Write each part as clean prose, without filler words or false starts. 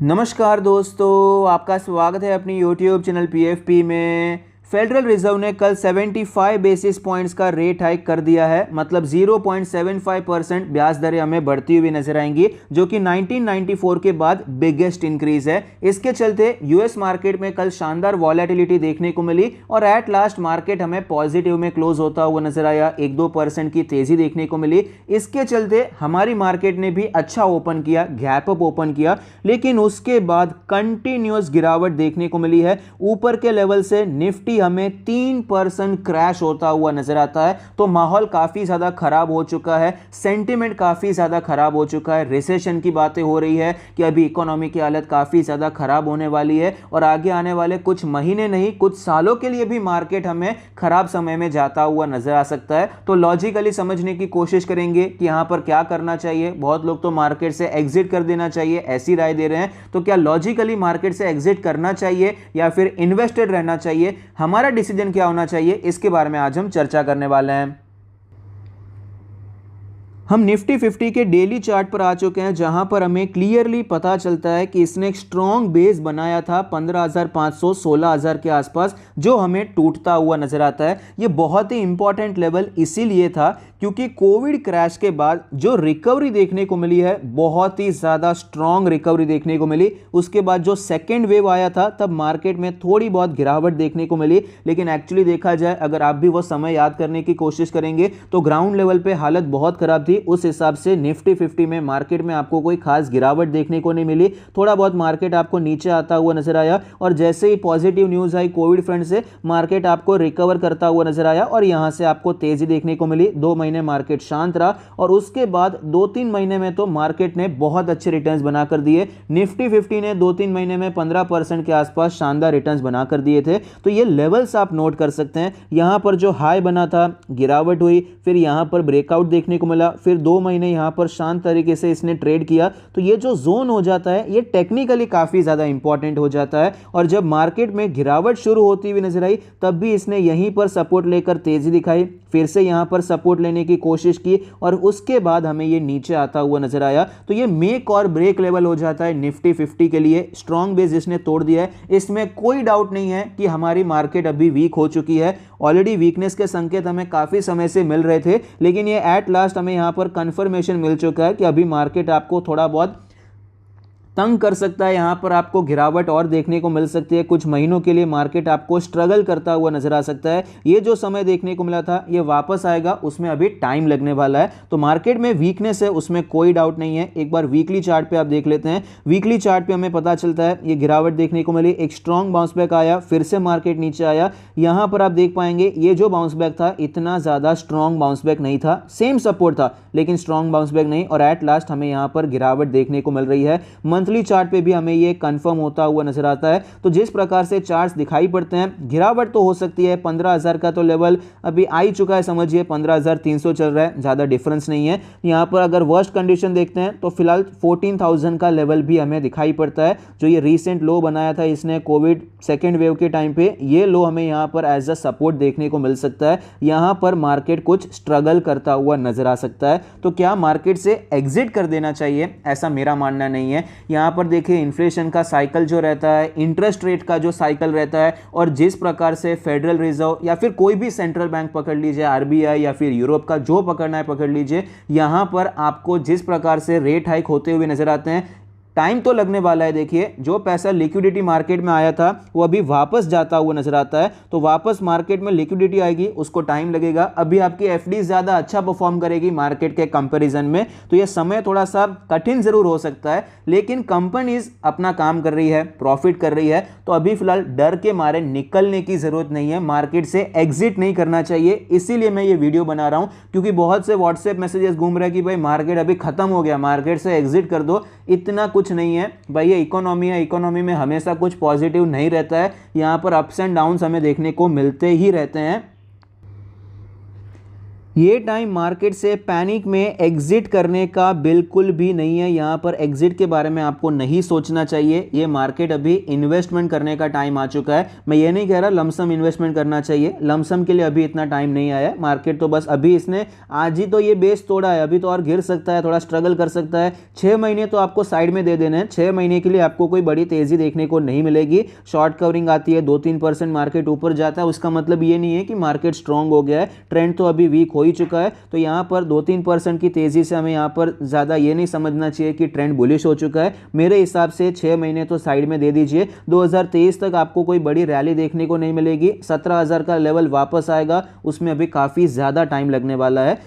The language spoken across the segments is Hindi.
नमस्कार दोस्तों, आपका स्वागत है अपनी YouTube चैनल PFP में। फेडरल रिजर्व ने कल 75 बेसिस पॉइंट्स का रेट हाइक कर दिया है, मतलब 0.75% ब्याज दरें हमें बढ़ती हुई नजर आएंगी, जो कि 1994 के बाद बिगेस्ट इंक्रीज है। इसके चलते यूएस मार्केट में कल शानदार वॉलेटिलिटी देखने को मिली और एट लास्ट मार्केट हमें पॉजिटिव में क्लोज होता हुआ नजर आया। 1-2% की तेजी देखने को मिली। इसके चलते हमारी मार्केट ने भी अच्छा ओपन किया, गैप अप ओपन किया, लेकिन उसके बाद कंटिन्यूअस गिरावट देखने को मिली है। ऊपर के लेवल से निफ्टी हमें 3% क्रैश होता हुआ नजर आता है। तो माहौल काफी ज्यादा खराब हो चुका है, सेंटिमेंट काफी ज्यादा खराब हो चुका है। रिसेशन की बातें हो रही है कि अभी इकोनॉमी की हालत काफी ज्यादा खराब होने वाली है और आगे आने वाले कुछ महीने नहीं कुछ सालों के लिए भी मार्केट हमें खराब समय में जाता हुआ नजर आ सकता है। तो लॉजिकली समझने की कोशिश करेंगे कि यहां पर क्या करना चाहिए। बहुत लोग तो मार्केट से एग्जिट कर देना चाहिए ऐसी राय दे रहे हैं। तो क्या लॉजिकली मार्केट से एग्जिट करना चाहिए या फिर इन्वेस्टेड रहना चाहिए, हमारा डिसीजन क्या होना चाहिए, इसके बारे में आज हम चर्चा करने वाले हैं। हम निफ्टी 50 के डेली चार्ट पर आ चुके हैं, जहां पर हमें क्लियरली पता चलता है कि इसने एक स्ट्रॉन्ग बेस बनाया था 15,500 16,000 के आसपास, जो हमें टूटता हुआ नजर आता है। यह बहुत ही इंपॉर्टेंट लेवल इसीलिए था क्योंकि कोविड क्रैश के बाद जो रिकवरी देखने को मिली है, बहुत ही ज्यादा स्ट्रॉन्ग रिकवरी देखने को मिली। उसके बाद जो सेकेंड वेव आया था तब मार्केट में थोड़ी बहुत गिरावट देखने को मिली, लेकिन एक्चुअली देखा जाए, अगर आप भी वो समय याद करने की कोशिश करेंगे तो ग्राउंड लेवल पे हालत बहुत खराब थी। उस हिसाब से निफ्टी 50 में मार्केट में आपको कोई खास गिरावट देखने को नहीं मिली। थोड़ा बहुत मार्केट आपको नीचे आता हुआ नजर आया और जैसे ही पॉजिटिव न्यूज आई कोविड फ्रंट से, मार्केट आपको रिकवर करता हुआ नजर आया और यहां से आपको तेजी देखने को मिली। 2 महीने मार्केट शांत रहा और उसके बाद 2-3 महीने में तो मार्केट ने बहुत अच्छे रिटर्न्स बनाकर दिए। निफ्टी 50 ने 2-3 महीने में 15% के आसपास शानदार रिटर्न्स बनाकर दिए थे। तो ये लेवल्स आप नोट कर सकते हैं। यहां पर जो हाई बना था, गिरावट हुई, फिर यहां पर ब्रेकआउट देखने को मिला, फिर 2 महीने यहां पर शांत तरीके से इसने ट्रेड किया। तो ये जो जोन हो जाता है, ये टेक्निकली काफी ज्यादा इंपॉर्टेंट हो जाता है। और जब मार्केट में गिरावट शुरू होती हुई नजर आई, तब भी इसने यहीं पर सपोर्ट लेकर तेजी दिखाई, फिर से यहां पर सपोर्ट लेने की कोशिश की और उसके बाद हमें ये नीचे आता हुआ नजर आया। तो ये मेक और ब्रेक लेवल हो जाता है निफ्टी 50 के लिए। स्ट्रॉन्ग बेस इसने तोड़ दिया है, इसमें कोई डाउट नहीं है कि हमारी मार्केट अभी वीक हो चुकी है। ऑलरेडी वीकनेस के संकेत हमें काफी समय से मिल रहे थे, लेकिन ये एट लास्ट हमें यहां पर कंफर्मेशन मिल चुका है कि अभी मार्केट आपको थोड़ा बहुत तंग कर सकता है। यहां पर आपको गिरावट और देखने को मिल सकती है। कुछ महीनों के लिए मार्केट आपको स्ट्रगल करता हुआ नजर आ सकता है। ये जो समय देखने को मिला था, ये वापस आएगा, उसमें अभी टाइम लगने वाला है। तो मार्केट में वीकनेस है, उसमें कोई डाउट नहीं है। एक बार वीकली चार्ट पे आप देख लेते हैं। वीकली चार्ट पे हमें पता चलता है ये गिरावट देखने को मिली, एक स्ट्रॉन्ग बाउंस बैक आया, फिर से मार्केट नीचे आया। यहां पर आप देख पाएंगे ये जो बाउंस बैक था, इतना ज्यादा स्ट्रॉन्ग बाउंस बैक नहीं था, सेम सपोर्ट था लेकिन स्ट्रॉन्ग बाउंस बैक नहीं, और एट लास्ट हमें यहां पर गिरावट देखने को मिल रही है। मंथली चार्ट पे भी हमें ये कंफर्म होता हुआ नजर आता है। तो जिस प्रकार से चार्ट्स दिखाई पड़ते हैं, गिरावट तो हो सकती है। 15,000 का तो लेवल अभी आ ही चुका है, समझिए 15,300 चल रहा है, ज्यादा डिफरेंस नहीं है। यहां पर अगर वर्स्ट कंडीशन देखते हैं तो फिलहाल 14,000 का लेवल भी हमें दिखाई पड़ता है, जो ये रीसेंट लो बनाया था इसने कोविड सेकेंड वेव के टाइम पे। ये लो हमें यहां पर एज अ सपोर्ट देखने को मिल सकता है। यहां पर मार्केट कुछ स्ट्रगल करता हुआ नजर आ सकता है। तो क्या मार्केट से एग्जिट कर देना चाहिए? ऐसा मेरा मानना नहीं है। यहां पर देखिए इन्फ्लेशन का साइकिल जो रहता है, इंटरेस्ट रेट का जो साइकिल रहता है, और जिस प्रकार से फेडरल रिजर्व या फिर कोई भी सेंट्रल बैंक पकड़ लीजिए, आरबीआई या फिर यूरोप का जो पकड़ना है पकड़ लीजिए, यहां पर आपको जिस प्रकार से रेट हाइक होते हुए नजर आते हैं, टाइम तो लगने वाला है। देखिए जो पैसा लिक्विडिटी मार्केट में आया था वो अभी वापस जाता हुआ नजर आता है। तो वापस मार्केट में लिक्विडिटी आएगी, उसको टाइम लगेगा। अभी आपकी एफडी ज्यादा अच्छा परफॉर्म करेगी मार्केट के कंपैरिजन में, तो ये समय थोड़ा सा कठिन जरूर हो सकता है, लेकिन कंपनीज अपना काम कर रही है, प्रॉफिट कर रही है। तो अभी फिलहाल डर के मारे निकलने की जरूरत नहीं है, मार्केट से एग्जिट नहीं करना चाहिए। इसीलिए मैं ये वीडियो बना रहा हूं, क्योंकि बहुत से व्हाट्सएप मैसेजेस घूम रहे हैं कि भाई मार्केट अभी खत्म हो गया, मार्केट से एग्जिट कर दो। इतना कुछ नहीं है भाई, ये इकोनॉमी है, इकोनॉमी में हमेशा कुछ पॉजिटिव नहीं रहता है। यहां पर अप्स एंड डाउन्स हमें देखने को मिलते ही रहते हैं। ये टाइम मार्केट से पैनिक में एग्जिट करने का बिल्कुल भी नहीं है। यहाँ पर एग्जिट के बारे में आपको नहीं सोचना चाहिए। ये मार्केट अभी इन्वेस्टमेंट करने का टाइम आ चुका है। मैं ये नहीं कह रहा लमसम इन्वेस्टमेंट करना चाहिए, लमसम के लिए अभी इतना टाइम नहीं आया है। मार्केट तो बस अभी इसने आज ही तो ये बेस तोड़ा है, अभी तो और गिर सकता है, थोड़ा स्ट्रगल कर सकता है। 6 महीने तो आपको साइड में दे देने हैं। 6 महीने के लिए आपको कोई बड़ी तेजी देखने को नहीं मिलेगी। शॉर्ट कवरिंग आती है, 2-3% मार्केट ऊपर जाता है, उसका मतलब ये नहीं है कि मार्केट स्ट्रांग हो गया है। ट्रेंड तो अभी वीक हो ही चुका है। तो यहाँ पर 2-3% की तेजी से हमें यहाँ पर ज़्यादा ये नहीं समझना चाहिए कि ट्रेंड बुलिश हो चुका है। मेरे हिसाब से 6 महीने तो साइड में दे दीजिए। 2023 तक आपको कोई बड़ी रैली देखने को नहीं मिलेगी। 17,000 का लेवल वापस आएगा, उसमें अभी काफ़ी ज़्यादा टाइम लगने वाला है।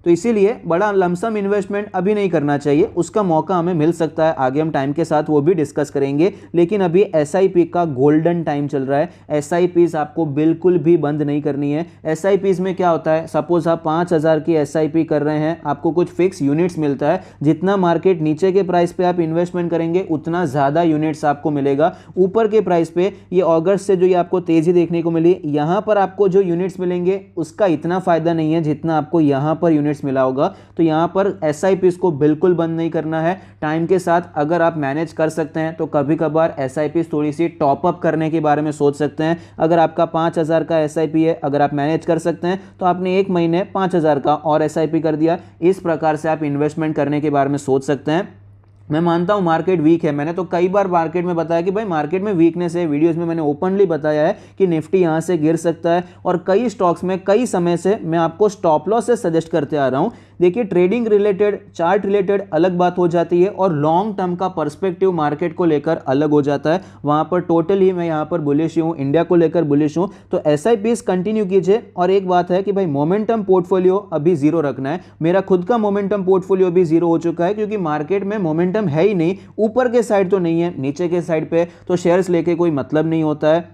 तो इसीलिए बड़ा लमसम इन्वेस्टमेंट अभी नहीं करना चाहिए। उसका मौका हमें मिल सकता है आगे, हम टाइम के साथ वो भी डिस्कस करेंगे। लेकिन अभी एसआईपी का गोल्डन टाइम चल रहा है। एसआईपीज आपको बिल्कुल भी बंद नहीं करनी है। एसआईपीज में क्या होता है, सपोज आप 5,000 की एसआईपी कर रहे हैं, आपको कुछ फिक्स यूनिट्स मिलता है। जितना मार्केट नीचे के प्राइस पे आप इन्वेस्टमेंट करेंगे उतना ज़्यादा यूनिट्स आपको मिलेगा। ऊपर के प्राइस पे ये अगस्त से जो ये आपको तेज़ी देखने को मिली, यहाँ पर आपको जो यूनिट्स मिलेंगे उसका इतना फ़ायदा नहीं है जितना आपको यहाँ पर यूनिट्स मिला होगा। तो यहां पर एसआईपीस को बिल्कुल बंद नहीं करना है। टाइम के साथ अगर आप मैनेज कर सकते हैं तो कभी कभार एसआईपीस थोड़ी सी टॉप अप करने के बारे में सोच सकते हैं। अगर आपका 5,000 का एसआईपी है, अगर आप मैनेज कर सकते हैं तो आपने एक महीने 5,000 का और एसआईपी कर दिया। इस प्रकार से आप इन्वेस्टमेंट करने के बारे में सोच सकते हैं। मैं मानता हूं मार्केट वीक है, मैंने तो कई बार मार्केट में बताया कि भाई मार्केट में वीकनेस है। वीडियोस में मैंने ओपनली बताया है कि निफ्टी यहां से गिर सकता है, और कई स्टॉक्स में कई समय से मैं आपको स्टॉप लॉस से सजेस्ट करते आ रहा हूं। देखिए, ट्रेडिंग रिलेटेड, चार्ट रिलेटेड अलग बात हो जाती है, और लॉन्ग टर्म का पर्सपेक्टिव मार्केट को लेकर अलग हो जाता है। वहां पर टोटली मैं यहां पर बुलिश हूं, इंडिया को लेकर बुलिश हूं। तो एसआईपीस कंटिन्यू कीजिए। और एक बात है कि भाई मोमेंटम पोर्टफोलियो अभी जीरो रखना है। मेरा खुद का मोमेंटम पोर्टफोलियो भी जीरो हो चुका है, क्योंकि मार्केट में मोमेंटम है ही नहीं। ऊपर के साइड तो नहीं है, नीचे के साइड पे तो शेयर्स लेके कोई मतलब नहीं होता है।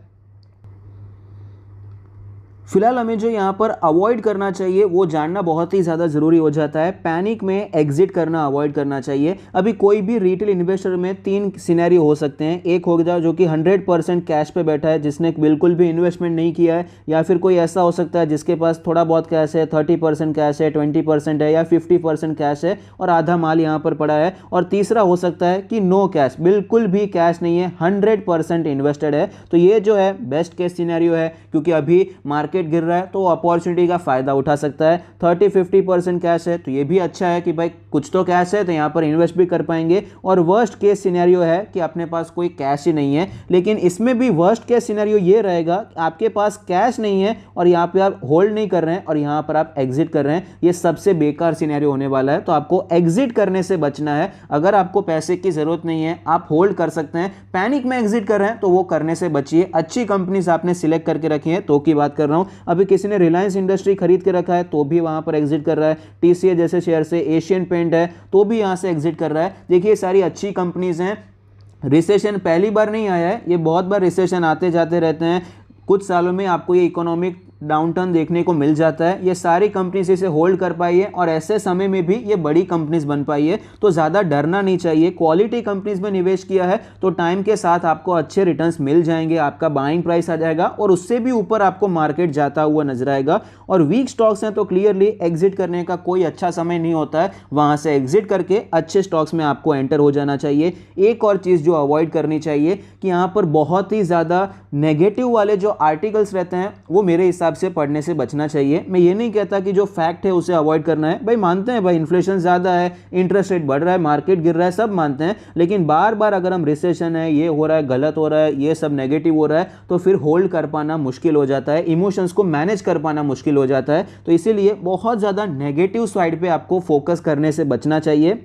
फिलहाल हमें जो यहाँ पर अवॉइड करना चाहिए वो जानना बहुत ही ज़्यादा ज़रूरी हो जाता है। पैनिक में एग्जिट करना अवॉइड करना चाहिए। अभी कोई भी रिटेल इन्वेस्टर में 3 सिनेरियो हो सकते हैं। एक हो गया जो कि 100% कैश पे बैठा है, जिसने बिल्कुल भी इन्वेस्टमेंट नहीं किया है, या फिर कोई ऐसा हो सकता है जिसके पास थोड़ा बहुत कैश है, 30% कैश है, 20% है, या 50% कैश है और आधा माल यहाँ पर पड़ा है। और तीसरा हो सकता है कि नो कैश, बिल्कुल भी कैश नहीं है, 100% इन्वेस्टेड है। तो ये जो है बेस्ट केस सिनेरियो है, क्योंकि अभी मार्केट गिर रहा है तो अपॉर्चुनिटी का फायदा उठा सकता है। 30-50% कैश है तो ये भी अच्छा है कि भाई कुछ तो कैश है तो यहाँ पर इन्वेस्ट भी कर पाएंगे। और वर्स्ट केस सिनेरियो है कि अपने पास कोई कैश ही नहीं है। लेकिन इसमें भी वर्स्ट केस सिनेरियो ये रहेगा कि आपके पास कैश नहीं है और यहाँ पे आप होल्ड नहीं कर रहे हैं और यहाँ पर आप एग्जिट कर रहे हैं। ये सबसे बेकार सिनेरियो होने वाला है। तो आपको एग्जिट करने से बचना है। अगर आपको पैसे की जरूरत नहीं है, आप होल्ड कर सकते हैं। पैनिक में एग्जिट कर रहे हैं तो वो करने से बचिए। अच्छी कंपनीज आपने सिलेक्ट करके रखी है तो की बात कर रहा हूं। अभी किसी ने रिलायंस इंडस्ट्री खरीद के रखा है तो भी वहां पर एग्जिट कर रहा है। टीसीए जैसे शेयर से, एशियन पेंट है तो भी यहां से एग्जिट कर रहा है। देखिए, सारी अच्छी कंपनीज हैं। रिसेशन पहली बार नहीं आया है, ये बहुत बार रिसेशन आते जाते रहते हैं। कुछ सालों में आपको ये इकोनॉमिक डाउनटर्न देखने को मिल जाता है। ये सारी कंपनीज इसे होल्ड कर पाई है और ऐसे समय में भी ये बड़ी कंपनीज बन पाई है। तो ज़्यादा डरना नहीं चाहिए। क्वालिटी कंपनीज में निवेश किया है तो टाइम के साथ आपको अच्छे रिटर्न्स मिल जाएंगे, आपका बाइंग प्राइस आ जाएगा और उससे भी ऊपर आपको मार्केट जाता हुआ नजर आएगा। और वीक स्टॉक्स हैं तो क्लियरली एग्जिट करने का कोई अच्छा समय नहीं होता है। वहां से एग्जिट करके अच्छे स्टॉक्स में आपको एंटर हो जाना चाहिए। एक और चीज़ जो अवॉइड करनी चाहिए कि यहाँ पर बहुत ही ज़्यादा नेगेटिव वाले जो आर्टिकल्स रहते हैं वो मेरे हिसाब से पढ़ने से बचना चाहिए। मैं ये नहीं कहता कि जो फैक्ट है उसे अवॉइड करना है। भाई मानते हैं भाई इन्फ्लेशन ज़्यादा है, इंटरेस्ट रेट बढ़ रहा है, मार्केट गिर रहा है, सब मानते हैं। लेकिन बार बार अगर हम रिसेशन है, ये हो रहा है, गलत हो रहा है, ये सब नेगेटिव हो रहा है तो फिर होल्ड कर पाना मुश्किल हो जाता है। इमोशंस को मैनेज कर पाना मुश्किल हो जाता है। तो इसीलिए बहुत ज़्यादा नेगेटिव साइड पे आपको फोकस करने से बचना चाहिए।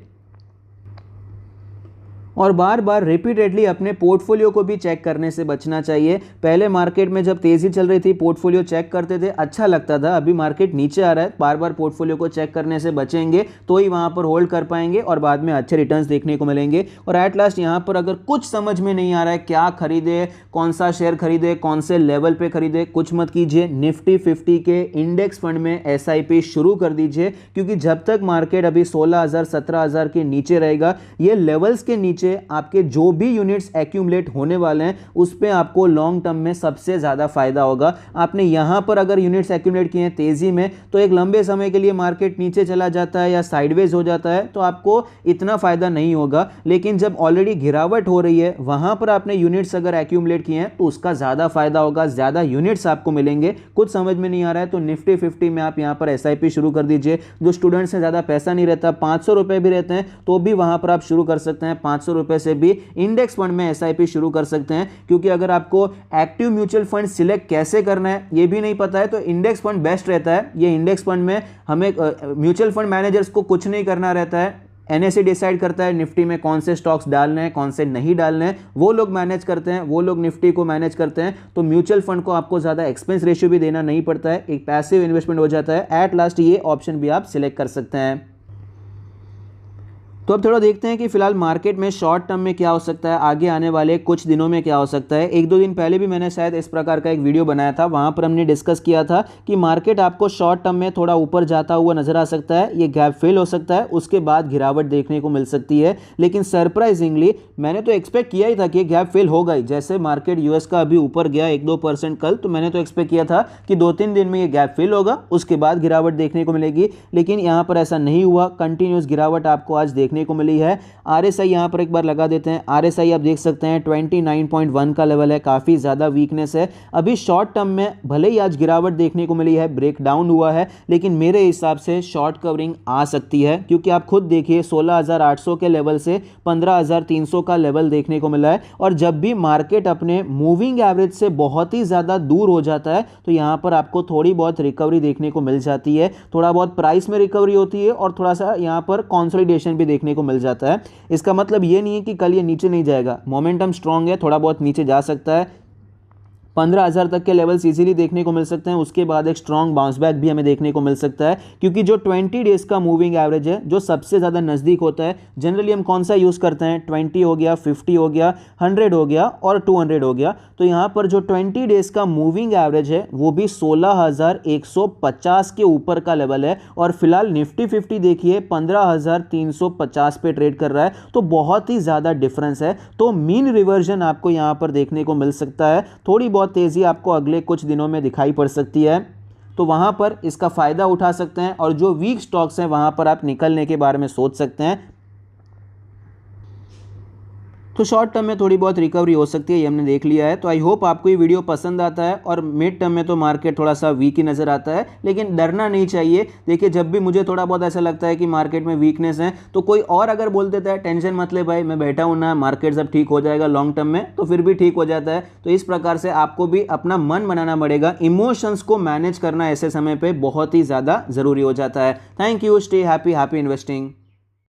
और बार बार रिपीटेडली अपने पोर्टफोलियो को भी चेक करने से बचना चाहिए। पहले मार्केट में जब तेजी चल रही थी पोर्टफोलियो चेक करते थे, अच्छा लगता था। अभी मार्केट नीचे आ रहा है, बार बार पोर्टफोलियो को चेक करने से बचेंगे तो ही वहां पर होल्ड कर पाएंगे और बाद में अच्छे रिटर्न्स देखने को मिलेंगे। और एट लास्ट यहाँ पर अगर कुछ समझ में नहीं आ रहा है क्या खरीदे, कौन सा शेयर खरीदे, कौन से लेवल पे खरीदे, कुछ मत कीजिए। निफ्टी 50 के इंडेक्स फंड में एसआईपी शुरू कर दीजिए, क्योंकि जब तक मार्केट अभी 16,000 17,000 के नीचे रहेगा, ये लेवल्स के नीचे लीजिए आपके जो भी यूनिट्स एक्यूमुलेट होने वाले हैं उस पे आपको लॉन्ग टर्म में सबसे ज़्यादा फायदा होगा। आपने यहाँ पर अगर यूनिट्स एक्यूमुलेट किए हैं तेज़ी में तो एक लंबे समय के लिए मार्केट नीचे चला जाता है या साइडवेज हो जाता है तो आपको इतना फायदा नहीं होगा। लेकिन जब ऑलरेडी गिरावट हो रही है वहाँ पर आपने यूनिट्स अगर एक्यूमुलेट किए हैं तो उसका ज़्यादा फायदा होगा, ज़्यादा यूनिट्स आपको मिलेंगे। कुछ समझ में नहीं आ रहा है तो निफ्टी 50 में आप यहाँ पर SIP शुरू कर दीजिए। जो स्टूडेंट्स हैं ज़्यादा पैसा नहीं रहता, 500 रुपये भी रहते हैं तो भी वहाँ पर आप शुरू कर सकते हैं। 500 रुपये से भी इंडेक्स फंड में SIP शुरू कर सकते हैं, क्योंकि अगर आपको एक्टिव म्यूचुअल फंड सिलेक्ट कैसे करना है ये भी नहीं पता है तो इंडेक्स फंड बेस्ट रहता है। ये इंडेक्स फंड में हमें म्यूचुअल फंड मैनेजर्स को कुछ नहीं करना रहता है, NSE डिसाइड करता है निफ्टी में कौन से स्टॉक्स डालने हैं कौन से नहीं डालने हैं, वो लोग मैनेज करते हैं, वो लोग निफ्टी को मैनेज करते हैं। तो म्यूचुअल फंड को आपको ज़्यादा एक्सपेंस रेशियो भी देना नहीं पड़ता है, एक पैसिव इन्वेस्टमेंट हो जाता है। एट लास्ट ये ऑप्शन भी आप सिलेक्ट कर सकते हैं। तो अब थोड़ा देखते हैं कि फिलहाल मार्केट में शॉर्ट टर्म में क्या हो सकता है, आगे आने वाले कुछ दिनों में क्या हो सकता है। एक दो दिन पहले भी मैंने शायद इस प्रकार का एक वीडियो बनाया था, वहां पर हमने डिस्कस किया था कि मार्केट आपको शॉर्ट टर्म में थोड़ा ऊपर जाता हुआ नजर आ सकता है, ये गैप फिल हो सकता है, उसके बाद गिरावट देखने को मिल सकती है। लेकिन सरप्राइजिंगली मैंने तो एक्सपेक्ट किया ही था कि गैप फिल होगा ही। जैसे मार्केट US का अभी ऊपर गया 1-2% कल, तो मैंने तो एक्सपेक्ट किया था कि 2-3 दिन में ये गैप फिल होगा, उसके बाद गिरावट देखने को मिलेगी। लेकिन यहाँ पर ऐसा नहीं हुआ, कंटिन्यूस गिरावट आपको आज देखने को मिली है। RSI यहाँ पर एक बार लगा देते हैं। RSI आप देख सकते हैं 29.1 का लेवल है, काफ़ी ज़्यादा वीकनेस है। अभी शॉर्ट टर्म में भले ही आज गिरावट देखने को मिली है, ब्रेक डाउन हुआ है, लेकिन मेरे हिसाब से शॉर्ट कवरिंग आ सकती है, क्योंकि आप खुद देखिए 16,800 के लेवल से 15,300 का लेवल देखने को मिला है। और जब भी मार्केट अपने मूविंग एवरेज से बहुत ही ज़्यादा दूर हो जाता है तो यहाँ पर आपको थोड़ी बहुत रिकवरी देखने को मिल जाती है, थोड़ा बहुत प्राइस में रिकवरी होती है और थोड़ा सा यहाँ पर कॉन्सोलिडेशन भी देखने को मिल जाता है। इसका मतलब ये नहीं है कि कल ये नीचे नहीं जाएगा, मोमेंटम स्ट्रांग है, थोड़ा बहुत नीचे जा सकता है। 15,000 तक के लेवल्स इजीली देखने को मिल सकते हैं, उसके बाद एक स्ट्रॉन्ग बाउंस बैक भी हमें देखने को मिल सकता है, क्योंकि जो 20 डेज का मूविंग एवरेज है जो सबसे ज़्यादा नज़दीक होता है, जनरली हम कौन सा यूज़ करते हैं, 20 हो गया, 50 हो गया, 100 हो गया और 200 हो गया। तो यहाँ पर जो 20 डेज का मूविंग एवरेज है वो भी 16,150 के ऊपर का लेवल है। और फिलहाल निफ्टी 50 देखिए 15,350 पे ट्रेड कर रहा है, तो बहुत ही ज़्यादा डिफरेंस है। तो मीन रिवर्जन आपको यहाँ पर देखने को मिल सकता है, थोड़ी बहुत तेज़ी आपको अगले कुछ दिनों में दिखाई पड़ सकती है, तो वहाँ पर इसका फ़ायदा उठा सकते हैं। और जो वीक स्टॉक्स हैं वहाँ पर आप निकलने के बारे में सोच सकते हैं। तो शॉर्ट टर्म में थोड़ी बहुत रिकवरी हो सकती है, ये हमने देख लिया है। तो आई होप आपको ये वीडियो पसंद आता है। और मिड टर्म में तो मार्केट थोड़ा सा वीक ही नज़र आता है, लेकिन डरना नहीं चाहिए। देखिए जब भी मुझे थोड़ा बहुत ऐसा लगता है कि मार्केट में वीकनेस है तो कोई और अगर बोल देता है टेंशन मत ले भाई, मैं बैठा हूँ ना, मार्केट सब ठीक हो जाएगा लॉन्ग टर्म में, तो फिर भी ठीक हो जाता है। तो इस प्रकार से आपको भी अपना मन बनाना पड़ेगा, इमोशंस को मैनेज करना ऐसे समय पर बहुत ही ज़्यादा ज़रूरी हो जाता है। Thank you, stay happy, happy investing.